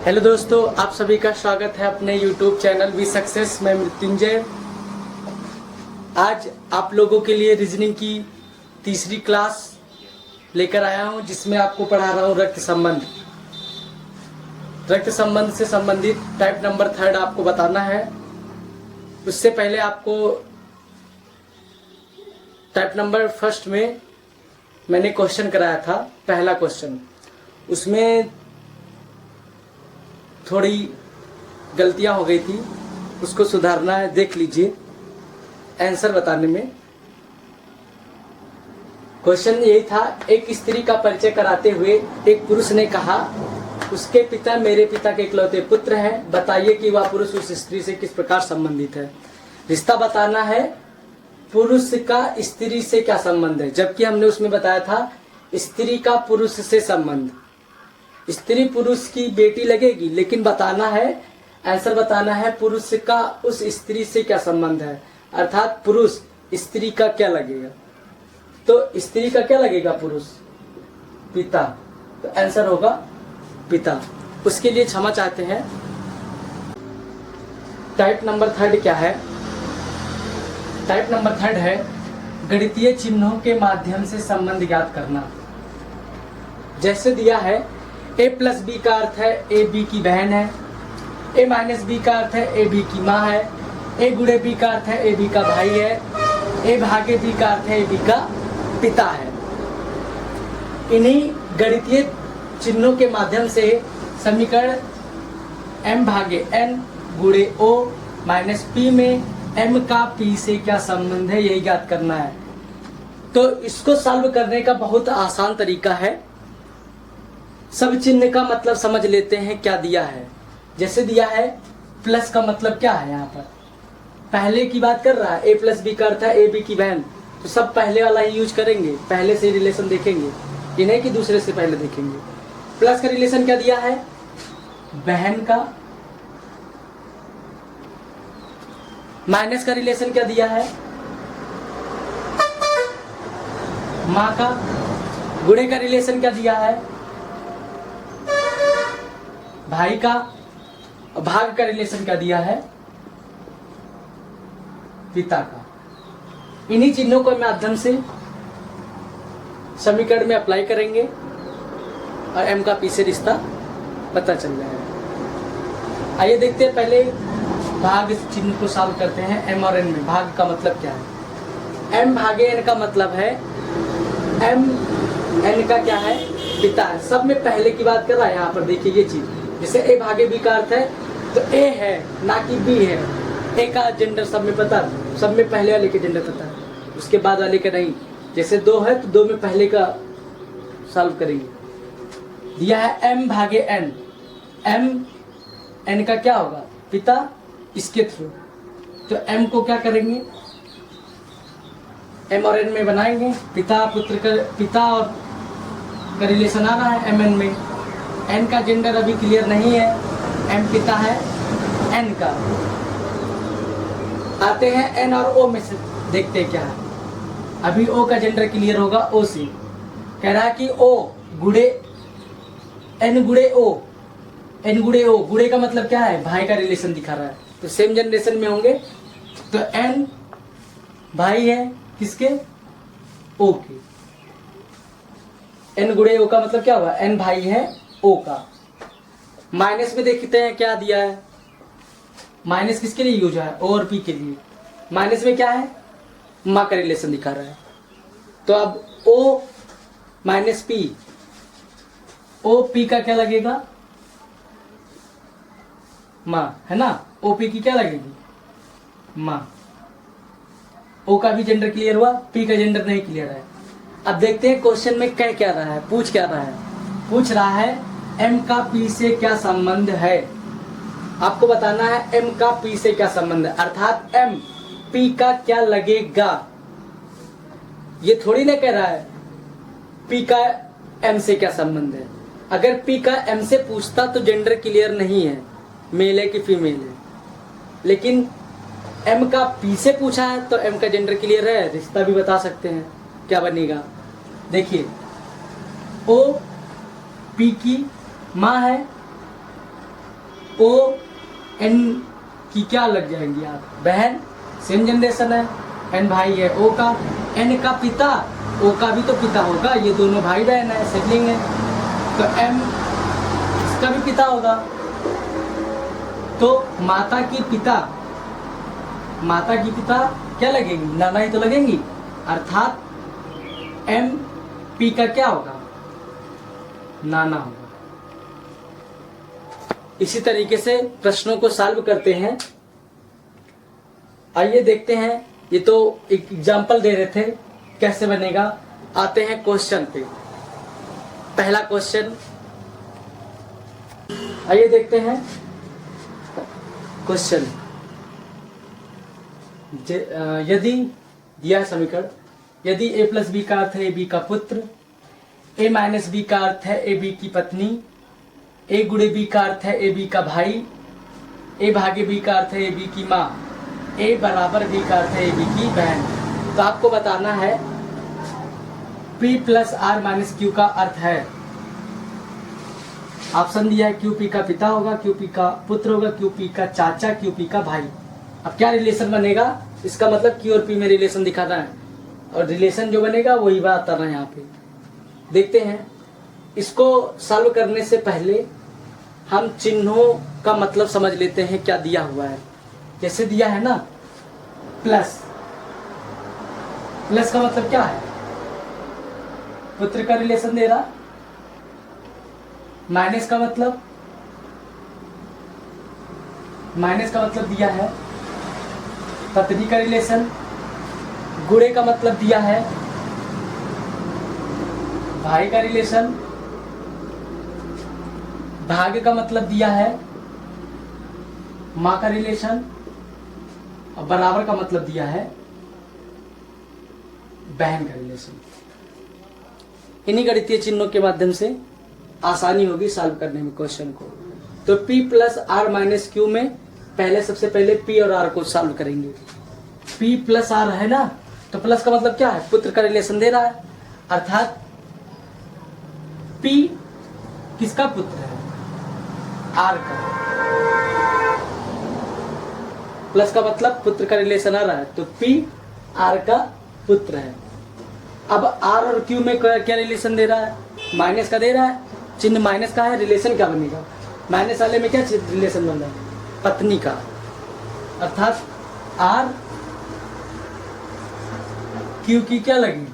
Hello दोस्तों, आप सभी का स्वागत है अपने YouTube चैनल वी सक्सेस में मृत्युंजय। आज आप लोगों के लिए रीजनिंग की तीसरी क्लास लेकर आया हूं, जिसमें आपको पढ़ा रहा हूं रक्त संबंध। रक्त संबंध से संबंधित टाइप नंबर 3 आपको बताना है। उससे पहले आपको टाइप नंबर 1 में मैंने क्वेश्चन कराया था, पहला क्वेश्चन। उसमें थोड़ी गलतियां हो गई थी, उसको सुधारना है। देख लीजिए आंसर बताने में। क्वेश्चन यही था, एक स्त्री का परिचय कराते हुए एक पुरुष ने कहा, उसके पिता मेरे पिता के इकलौते पुत्र हैं। बताइए कि वह पुरुष उस स्त्री से किस प्रकार संबंधित है। रिश्ता बताना है, पुरुष का स्त्री से क्या संबंध है, जबकि हमने उसमें बताया था स्त्री का पुरुष से संबंध। स्त्री पुरुष की बेटी लगेगी, लेकिन बताना है, आंसर बताना है पुरुष का उस स्त्री से क्या संबंध है, अर्थात पुरुष स्त्री का क्या लगेगा। तो स्त्री का क्या लगेगा, पुरुष पिता, तो आंसर होगा पिता। उसके लिए क्षमा चाहते हैं। टाइप नंबर 3 क्या है? टाइप नंबर 3 है गणितीय चिन्हों के माध्यम से संबंध ज्ञात करना। जैसे दिया है, a प्लस बी का अर्थ है ए बी की बहन है, a माइनस बी का अर्थ है ए बी की माँ है, a गुणे बी का अर्थ है ए बी का भाई है, a भागे बी का अर्थ है ए बी का पिता है। इन्हीं गणितीय चिन्हों के माध्यम से समीकरण m भागे n गुणे o माइनस p में m का p से क्या संबंध है, यही ज्ञात करना है। तो इसको सॉल्व करने का बहुत आसान तरीका है। सब चिन्ह का मतलब समझ लेते हैं क्या दिया है। जैसे दिया है प्लस का मतलब क्या है, यहाँ पर पहले की बात कर रहा है। ए प्लस बी का अर्थ है ए बी की बहन, तो सब पहले वाला ही यूज करेंगे, पहले से रिलेशन देखेंगे, ये नहीं कि दूसरे से पहले देखेंगे। प्लस का रिलेशन क्या दिया है, बहन का। माइनस का रिलेशन क्या दिया है, माँ का। गुणे का रिलेशन क्या दिया है, भाई का। भाग का रिलेशन क्या दिया है, पिता का। इन्हीं चिन्हों को माध्यम से समीकरण में अप्लाई करेंगे और m का p से रिश्ता पता चल जाएगा। आइए देखते हैं, पहले भाग चिन्ह को सॉल्व करते हैं। m और n में भाग का मतलब क्या है। m भागे n का मतलब है m n का क्या है, पिता है। सब में पहले की बात कर रहा है। यहाँ पर देखिए ये चीज, जैसे a भागे b का अर्थ है तो a है ना कि b है। a का जेंडर सब में पता, सब में पहले वाले के जेंडर पता है, उसके बाद वाले का नहीं। जैसे 2 है तो 2 में पहले का सॉल्व करेंगे। दिया है m भागे n, m n का क्या होगा, पिता, इसके थ्रू। तो m को क्या करेंगे, m और n में बनाएंगे। पिता पुत्र का, पिता और का रिलेशन आ रहा है mn में। n का जेंडर अभी क्लियर नहीं है, m पिता है n का। आते हैं n और o में से, देखते हैं क्या है। अभी o का जेंडर क्लियर होगा o से। कह रहा है कि o गुणे n गुणे o, n गुणे o। गुणे का मतलब क्या है, भाई का रिलेशन दिखा रहा है, तो सेम जनरेशन में होंगे। तो n भाई है किसके, o के। n गुणे o का मतलब क्या हुआ, n भाई है o का। माइनस में देखते हैं क्या दिया है। माइनस किसके लिए यूज है, o और p के लिए। माइनस में क्या है, माँ का रिलेशन दिखा रहा है। तो अब o minus p, o p का क्या लगेगा, माँ है ना। o p की क्या लगेगी, माँ। o का भी जेंडर क्लियर हुआ, p का जेंडर नहीं क्लियर है। अब देखते हैं क्वेश्चन में कह क्या रहा है, पूछ क्या रहा है। पूछ रहा है m का p से क्या संबंध है। आपको बताना है m का p से क्या संबंध है, अर्थात m p का क्या लगेगा। ये थोड़ी ना कह रहा है p का m से क्या संबंध है। अगर p का m से पूछता तो जेंडर क्लियर नहीं है, मेल है कि फीमेल है। लेकिन m का p से पूछा है तो m का जेंडर क्लियर है, रिश्ता भी बता सकते हैं क्या बनेगा। देखिए o p की माँ है, ओ एन की क्या लग जाएंगी आप, बहन, सेम जनरेशन है, एन भाई है, ओ का, एन का पिता, ओ का भी तो पिता होगा, ये दोनों भाई बहन है, सिबलिंग है, तो एम इसका भी पिता होगा। तो माता की पिता क्या लगेंगी, नाना ही तो लगेंगी, अर्थात एम पी का क्या होगा, नाना होगा। इसी तरीके से प्रश्नों को सॉल्व करते हैं। आइए देखते हैं, ये तो एक एग्जाम्पल दे रहे थे कैसे बनेगा। आते हैं क्वेश्चन पे। पहला क्वेश्चन, आइए देखते हैं क्वेश्चन। यदि दिया समीकरण, यदि a प्लस बी का अर्थ है ए बी का पुत्र, a माइनस बी का अर्थ है ए बी की पत्नी, a गुणे बी का अर्थ है ए बी का भाई, a भागे बी का अर्थ है ए बी की माँ, a बराबर बी का अर्थ है ए बी की बहन, तो आपको बताना है p plus r minus q का अर्थ है। ऑप्शन दिया है क्यू पी का पिता होगा, क्यू पी का पुत्र होगा, क्यू पी का चाचा, क्यू पी का भाई। अब क्या रिलेशन बनेगा, इसका मतलब क्यू और पी में रिलेशन दिखाना है, और रिलेशन जो बनेगा वही बात करना है यहाँ पे। देखते हैं, इसको सॉल्व करने से पहले हम चिन्हों का मतलब समझ लेते हैं क्या दिया हुआ है। जैसे दिया है ना प्लस, प्लस का मतलब क्या है, पुत्र का रिलेशन दे रहा। माइनस का मतलब, दिया है पत्नी का रिलेशन। गुणे का मतलब दिया है भाई का रिलेशन। भाग्य का मतलब दिया है माँ का रिलेशन। और बराबर का मतलब दिया है बहन का रिलेशन। इन्हीं गणितीय चिन्हों के माध्यम से आसानी होगी सॉल्व करने में क्वेश्चन को। तो P plus r minus q में सबसे पहले P और R को सॉल्व करेंगे। P प्लस आर है ना, तो प्लस का मतलब क्या है, पुत्र का रिलेशन दे रहा है, अर्थात P किसका पुत्र है, R का। प्लस का मतलब पुत्र का रिलेशन आ रहा है, तो P R का पुत्र है। अब R और Q में क्या रिलेशन दे रहा है, माइनस का दे रहा है, चिन्ह माइनस का है, रिलेशन क्या बनेगा, माइनस वाले में क्या रिलेशन बन रहा है, पत्नी का, अर्थात R Q की क्या लगेगी,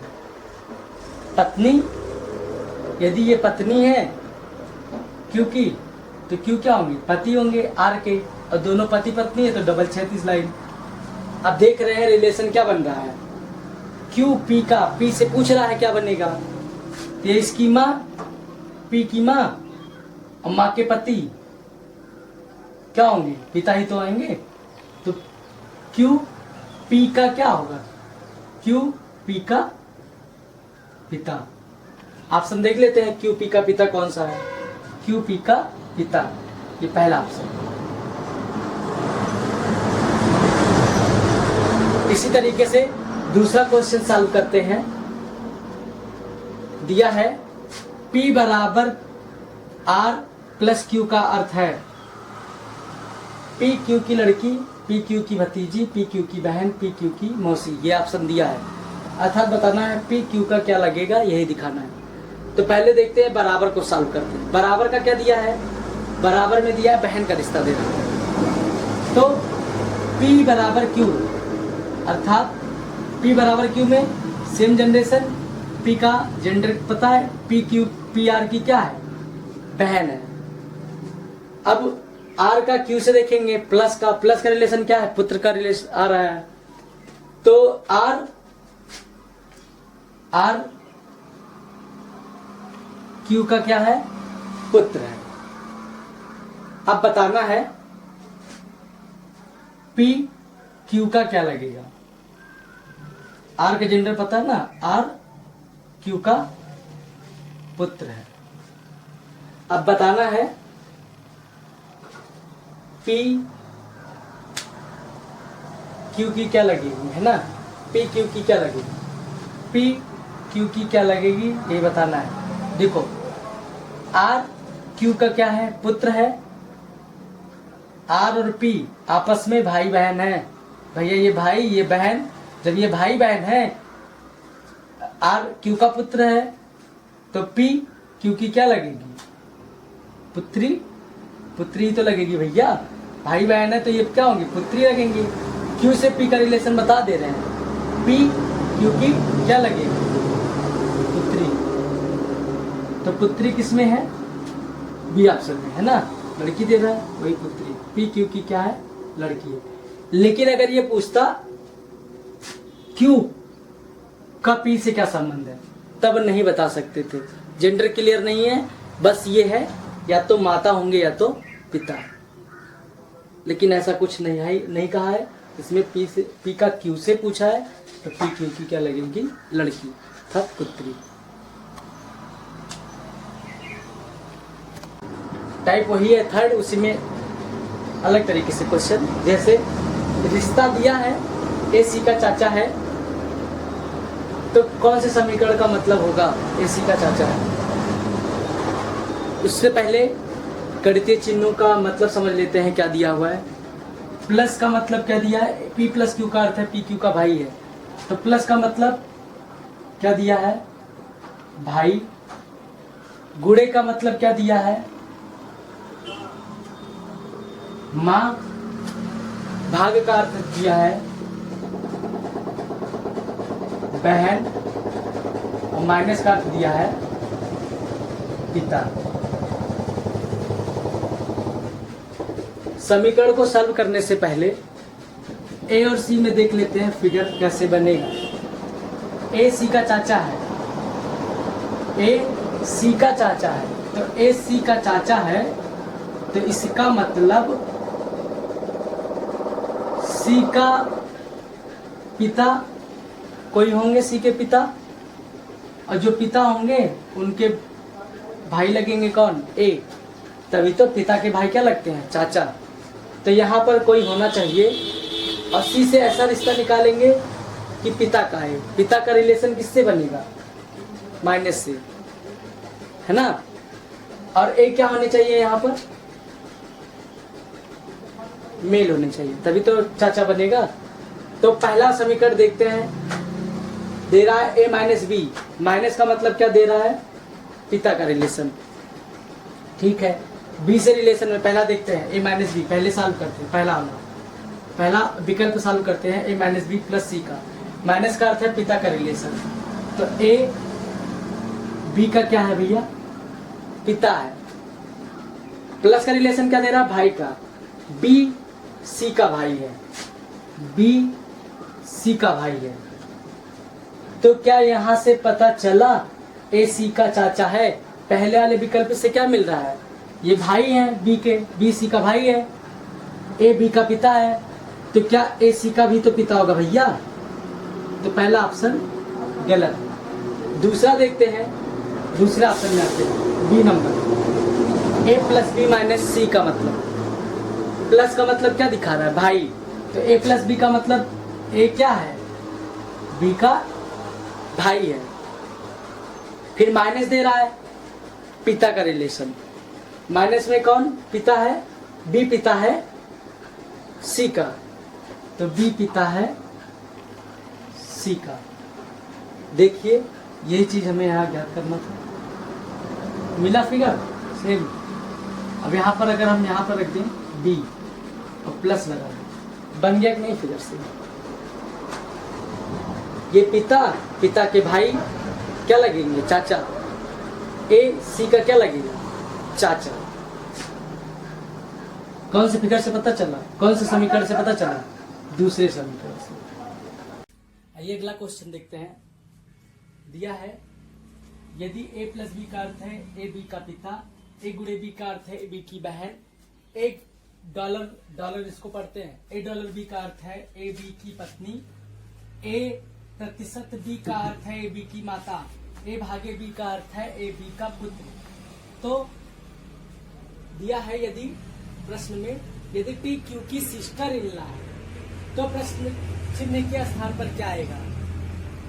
पत्नी। यदि ये पत्नी है Q की, तो Q क्या होंगे, पति होंगे R के, और दोनों पति पत्नी है तो डबल 36 लाइन। अब देख रहे हैं रिलेशन क्या बन रहा है, Q P का, P से पूछ रहा है क्या बनेगा, तो ये इसकी माँ, P की माँ और माँ के पति क्या होंगे, पिता ही तो आएंगे, तो Q P का क्या होगा, Q P का पिता। ऑप्शन देख लेते हैं Q P का पिता कौन सा है, Q P का पिता, ये पहला ऑप्शन। इसी तरीके से दूसरा क्वेश्चन सॉल्व करते हैं। दिया है P बराबर R प्लस Q का अर्थ है P Q की लड़की, P Q की भतीजी, P Q की बहन, P Q की मौसी, ये ऑप्शन दिया है। अर्थात बताना है P Q का क्या लगेगा, यही दिखाना है। तो पहले देखते हैं बराबर को सॉल्व करते हैं। बराबर का क्या दिया है, बराबर में दिया है बहन का रिश्ता दे रहा है, तो P बराबर Q, अर्थात P बराबर Q में सेम जनरेशन, P का जेंडर पता है, P Q P R की क्या है, बहन है। अब R का Q से देखेंगे, प्लस का रिलेशन क्या है, पुत्र का रिलेशन आ रहा है, तो R Q का क्या है, पुत्र है। अब बताना है P Q का क्या लगेगा, R का जेंडर पता है ना, R Q का पुत्र है। अब बताना है P Q की क्या लगेगी, है ना, P Q की क्या लगेगी, P Q की क्या लगेगी ये बताना है। देखो R Q का क्या है, पुत्र है, आर और पी आपस में भाई बहन है। भैया ये भाई ये बहन, जब ये भाई बहन है, आर क्यू का पुत्र है, तो पी क्यू की क्या लगेगी? पुत्री। पुत्री तो लगेगी भैया, भाई बहन है तो ये क्या होंगी? पुत्री लगेंगी। क्यू से पी का रिलेशन बता दे रहे हैं, पी क्यू की क्या लगेगी? पुत्री। तो पुत्री किसमें है? बी ऑप्शन में है ना, लड़की दे रहा है वही पुत्री। पी क्यू की क्या है? लड़की है। लेकिन अगर ये पूछता क्यू का पी से क्या संबंध है, तब नहीं बता सकते थे। जेंडर क्लियर नहीं है, बस ये है या तो माता होंगे या तो पिता। लेकिन ऐसा कुछ नहीं कहा है। इसमें पी का क्यू से पूछा है, तो पी क्यू की क्या लगेगी? लड़की था पुत्री। टाइप वही है थर्ड, उसी में अलग तरीके से क्वेश्चन। जैसे रिश्ता दिया है ए सी का चाचा है, तो कौन से समीकरण का मतलब होगा ए सी का चाचा है? उससे पहले गणितीय चिन्हों का मतलब समझ लेते हैं क्या दिया हुआ है। प्लस का मतलब क्या दिया है? पी प्लस क्यू का अर्थ है पी क्यू का भाई है, तो प्लस का मतलब क्या दिया है? भाई। गुणे का मतलब क्या दिया है? माँ। भाग का अर्थ दिया है बहन, और माइनस का अर्थ दिया है पिता। समीकरण को सॉल्व करने से पहले ए और सी में देख लेते हैं फिगर कैसे बनेगा। ए सी का चाचा है, ए सी का चाचा है, तो ए सी का चाचा है, तो इसका मतलब सी का पिता कोई होंगे, सी के पिता, और जो पिता होंगे उनके भाई लगेंगे कौन? ए। तभी तो पिता के भाई क्या लगते हैं? चाचा। तो यहाँ पर कोई होना चाहिए, और सी से ऐसा रिश्ता निकालेंगे कि पिता का है। पिता का रिलेशन किससे बनेगा? माइनस से, है ना। और ए क्या होने चाहिए? यहाँ पर मेल होने चाहिए, तभी तो चाचा बनेगा। तो पहला समीकरण देखते हैं। दे रहा है ए माइनस बी, माइनस का मतलब क्या दे रहा है? पिता का रिलेशन। ठीक है, बी से रिलेशन में पहला देखते हैं ए माइनस बी, पहले सॉल्व करते हैं। पहला विकल्प सॉल्व करते हैं, ए माइनस बी प्लस सी का। माइनस का अर्थ है पिता का रिलेशन, तो ए बी का क्या है भैया? पिता है। प्लस का रिलेशन क्या दे रहा है? भाई का। बी सी का भाई है, बी सी का भाई है। तो क्या यहां से पता चला ए सी का चाचा है? पहले वाले विकल्प से क्या मिल रहा है? ये भाई हैं बी के, बी सी का भाई है, ए बी का पिता है, तो क्या ए सी का भी तो पिता होगा भैया? तो पहला ऑप्शन गलत। दूसरा देखते हैं, दूसरे ऑप्शन में आते हैं, बी नंबर। ए प्लस बी माइनस सी का मतलब, प्लस का मतलब क्या दिखा रहा है? भाई। तो ए प्लस बी का मतलब ए क्या है? बी का भाई है। फिर माइनस दे रहा है पिता का रिलेशन, माइनस में कौन पिता है? बी पिता है सी का, तो बी पिता है सी का। देखिए यही चीज हमें यहाँ ज्ञात करना था। मिला फिगर सेम। अब यहाँ पर अगर हम यहाँ पर रख दें बी और प्लस लगा दें, बन गया कि नहीं फिगर से? ये पिता के भाई क्या लगेंगे? चाचा। ए सी का क्या लगेगा? चाचा। कौन से फिगर से पता चला? कौन से समीकरण से पता चला? दूसरे समीकरण से। आइए अगला क्वेश्चन देखते हैं। दिया है यदि ए प्लस बी का अर्थ है ए बी का पिता, ए गुणे बी का अर्थ है ए बी की बहन, एक डॉलर इसको पढ़ते हैं, ए डॉलर बी का अर्थ है ए बी की पत्नी, ए प्रतिशत बी का अर्थ है ए बी की माता, ए भागे बी का अर्थ है ए बी का पुत्र। तो दिया है यदि प्रश्न में यदि पी क्यू की सिस्टर इन लॉ है, तो प्रश्न चिन्ह के स्थान पर क्या आएगा?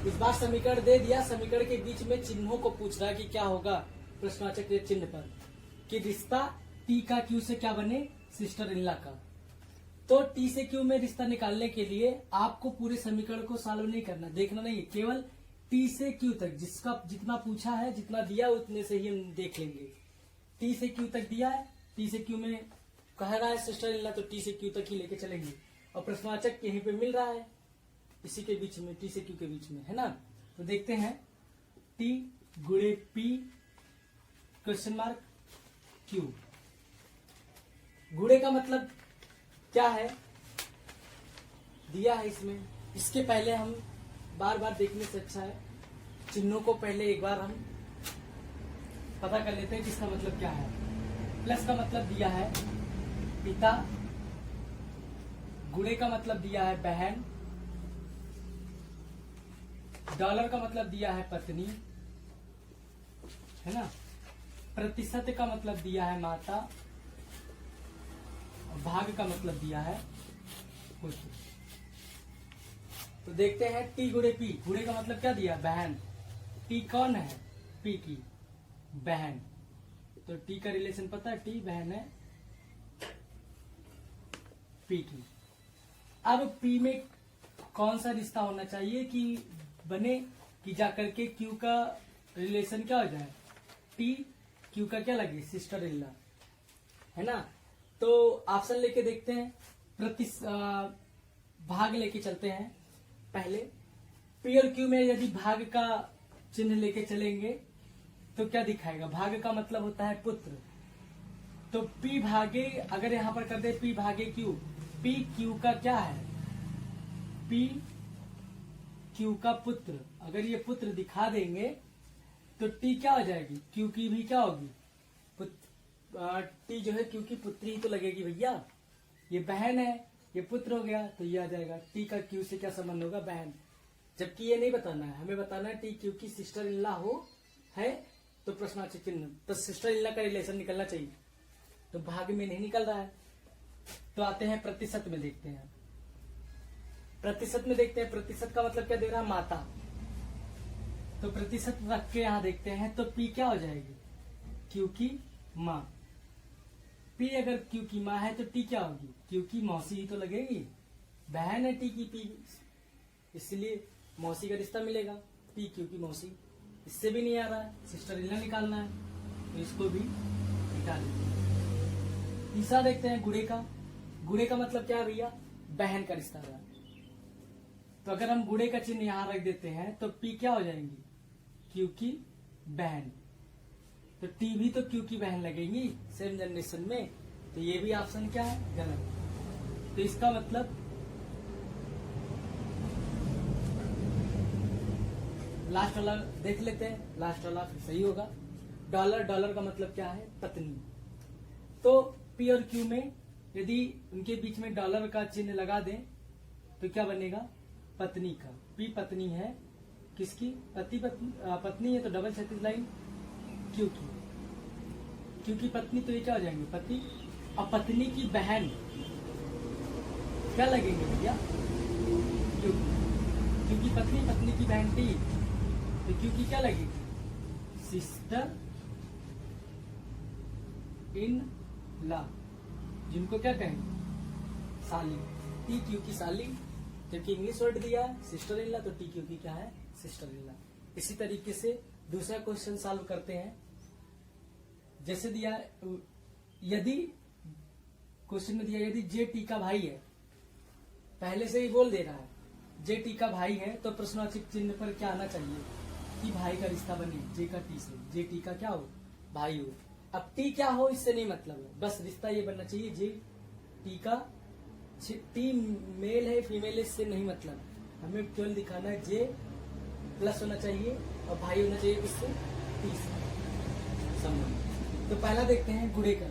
इस बार समीकरण दे दिया, समीकरण के बीच में चिन्हों को पूछ रहा है कि क्या होगा प्रश्नवाचक चिन्ह पर, कि रिश्ता पी का क्यू से क्या बने? सिस्टर इन लॉ का। तो टी से क्यू में रिश्ता निकालने के लिए आपको पूरे समीकरण को सॉल्व नहीं करना, देखना नहीं है, केवल टी से क्यू तक जिसका जितना पूछा है, जितना दिया उतने से ही हम देख लेंगे। टी से क्यू तक दिया है, टी से क्यू में कह रहा है सिस्टर इन लॉ, तो टी से क्यू तक ही लेके चलेंगे। और प्रश्नवाचक यहीं पे मिल रहा है, इसी के बीच में, टी से क्यू के बीच में, है ना। तो देखते हैं टी गुणे पी क्वेश्चन मार्क क्यू। गुणे का मतलब क्या है दिया है इसमें। इसके पहले हम बार बार देखने से अच्छा है चिन्हों को पहले एक बार हम पता कर लेते हैं किसका मतलब क्या है। प्लस का मतलब दिया है पिता, गुणे का मतलब दिया है बहन, डॉलर का मतलब दिया है पत्नी, है ना। प्रतिशत का मतलब दिया है माता, और भाग का मतलब दिया है पुत्र। तो देखते हैं टी गुणे पी। गुणे का मतलब क्या दिया, बहन। टी कौन है, पी की बहन। तो टी का रिलेशन पता है, टी बहन है पी की। अब पी में कौन सा रिश्ता होना चाहिए कि बने कि जाकर के क्यू का रिलेशन क्या हो जाए, टी क्यू का क्या लगे, सिस्टर इन लॉ, है ना। तो ऑप्शन लेके देखते हैं, भाग लेके चलते हैं। पहले पी और क्यू में यदि भाग का चिन्ह लेके चलेंगे तो क्या दिखाएगा, भाग का मतलब होता है पुत्र। तो पी भागे, अगर यहां पर कर दे पी भागे क्यू, पी क्यू का क्या है, पी क्यू का पुत्र। अगर ये पुत्र दिखा देंगे तो टी क्या हो जाएगी, क्यू की भी क्या होगी, टी जो है क्यू की पुत्री ही तो लगेगी भैया। ये बहन है, ये पुत्र हो गया, तो ये आ जाएगा टी का क्यू से क्या संबंध होगा, बहन। जबकि ये नहीं बताना है, हमें बताना है टी क्यू की सिस्टर इन लॉ हो है तो प्रश्नवाचक चिन्ह, तो सिस्टर इन लॉ का रिलेशन निकलना चाहिए, तो भाग में नहीं निकल रहा है। तो आते हैं प्रतिशत में, देखते हैं प्रतिशत में, देखते हैं प्रतिशत का मतलब क्या दे रहा है, माता। तो प्रतिशत रख के यहां देखते हैं तो पी क्या हो जाएगी, क्यू की माँ। पी अगर क्यू की माँ है तो टी क्या होगी, क्यू की मौसी ही तो लगेगी, बहन है टी की पी, इसलिए मौसी का रिश्ता मिलेगा, पी क्यू की मौसी। इससे भी नहीं आ रहा है, सिस्टर इन लॉ निकालना है, तो इसको भी निकाल लेते हैं। तीसरा देखते हैं गुणे का। गुणे का मतलब क्या है भैया, बहन का रिश्ता रहा। तो अगर हम गुणे का चिन्ह यहां रख देते हैं तो पी क्या हो जाएंगी, क्यू की बहन। तो टी भी तो क्यू की बहन लगेंगी सेम जनरेशन में, तो ये भी ऑप्शन क्या है, गलत। तो इसका मतलब लास्ट वाला देख लेते हैं, लास्ट वाला फिर सही होगा। डॉलर, डॉलर का मतलब क्या है, पत्नी। तो पी और क्यू में यदि उनके बीच में डॉलर का चिन्ह लगा दें तो क्या बनेगा, पत्नी का। पी पत्नी है किसकी, पत्नी है तो डबल क्षैतिज लाइन क्यू की, क्यू की पत्नी, तो ये क्या हो जाएंगे, पति। और पत्नी की बहन क्या लगेंगे भैया, क्यू, क्योंकि पत्नी, पत्नी की बहन टी, तो क्यू की क्या लगेगी, सिस्टर इन लॉ, जिनको क्या कहेंगे, साली। टी क्यू की साली, जबकि इंग्लिश वर्ड दिया है सिस्टर इन लॉ, तो टी क्यू की क्या है, सिस्टर इन लॉ। इसी तरीके से दूसरा क्वेश्चन सॉल्व करते हैं। जैसे दिया, यदि क्वेश्चन में दिया यदि जे टी का भाई है, पहले से ही बोल दे रहा है जे टी का भाई है, तो प्रश्नवाचक चिन्ह पर क्या आना चाहिए कि भाई का रिश्ता बने, जे का टी से, जे टी का क्या हो, भाई हो। अब टी क्या हो इससे नहीं मतलब है, बस रिश्ता ये बनना चाहिए जे टी का, टी मेल है फीमेल है इससे नहीं मतलब, हमें केवल दिखाना है जे प्लस होना चाहिए और भाई होना चाहिए किससे, टी से संबंध। तो पहला देखते हैं गुणे का।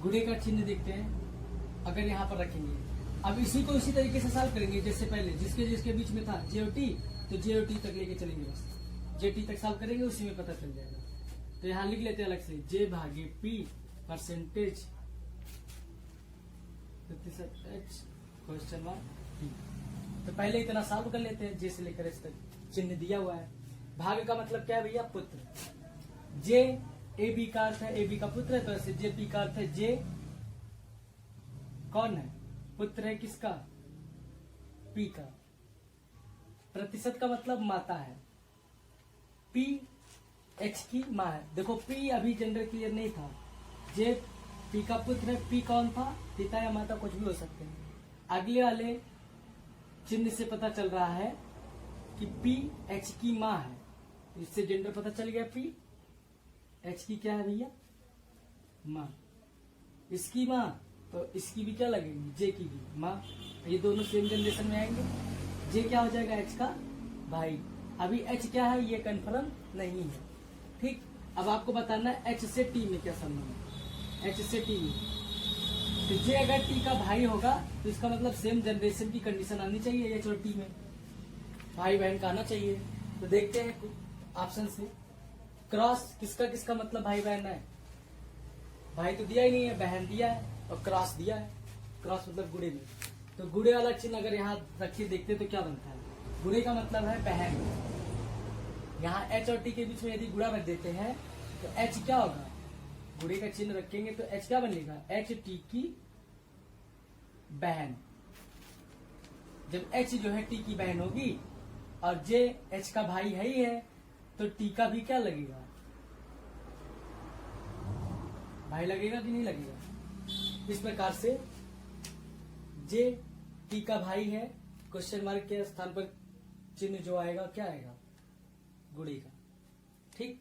गुणे का चिन्ह देखते हैं, अगर यहाँ पर रखेंगे, अब इसी को इसी तरीके से सॉल्व करेंगे जैसे पहले, जिसके जिसके बीच में था जे और टी, तो जे और टी तक लेके चलेंगे, बस जे टी तक सॉल्व करेंगे, उसी में पता चल जाएगा। तो यहाँ लिख लेते हैं अलग से, जे भागे पी परसेंटेज प्रतिशत एच क्वेश्चन मार्क टी। तो पहले इतना सॉल्व कर लेते हैं, जे से लेकर एच तक चिन्ह दिया हुआ है। भाग का मतलब क्या है भैया, पुत्र। जे ए बी का अर्थ है, ए बी का पुत्र है, तो ऐसे जे पी का अर्थ है जे कौन है? पुत्र है किसका? पी का। प्रतिशत का मतलब माता है। पी एच की माँ है। देखो पी अभी जेंडर क्लियर नहीं था। जे पी का पुत्र है। पी कौन था? पिता या माता कुछ भी हो सकते हैं। अगले वाले चिन्ह से पता चल रहा है कि पी एच की माँ है। इससे जेंडर पता चल गया। पी एच की क्या है भैया? माँ। इसकी माँ तो इसकी भी क्या लगेगी? जे की भी माँ। ये दोनों सेम जनरेशन में आएंगे। जे क्या हो जाएगा? एच का भाई। अभी एच क्या है ये कंफर्म नहीं है। ठीक, अब आपको बताना है एच से टी में क्या संबंध है। एच से टी में तो जे अगर टी का भाई होगा तो इसका मतलब सेम जनरेशन की कंडीशन आनी चाहिए एच और टी में, भाई बहन का आना चाहिए। तो देखते हैं ऑप्शन से। क्रॉस किसका किसका मतलब भाई बहन है? भाई तो दिया ही नहीं है, बहन दिया है और क्रॉस दिया है। क्रॉस मतलब गुड़े में। तो गुड़े वाला चिन्ह अगर यहाँ रख के देखते तो क्या बनता है? गुड़े का मतलब है बहन। यहाँ एच और टी के बीच में यदि गुड़ा रख देते हैं तो एच क्या होगा? गुड़े का चिन्ह रखेंगे तो एच क्या बनेगा? एच टी की बहन। जब एच जो है टी की बहन होगी और जे एच का भाई है ही है तो टी का भी क्या लगेगा? भाई लगेगा कि नहीं लगेगा? इस प्रकार से जे टी का भाई है, क्वेश्चन मार्क के स्थान पर चिन्ह जो आएगा क्या आएगा? गुड़ी का। ठीक।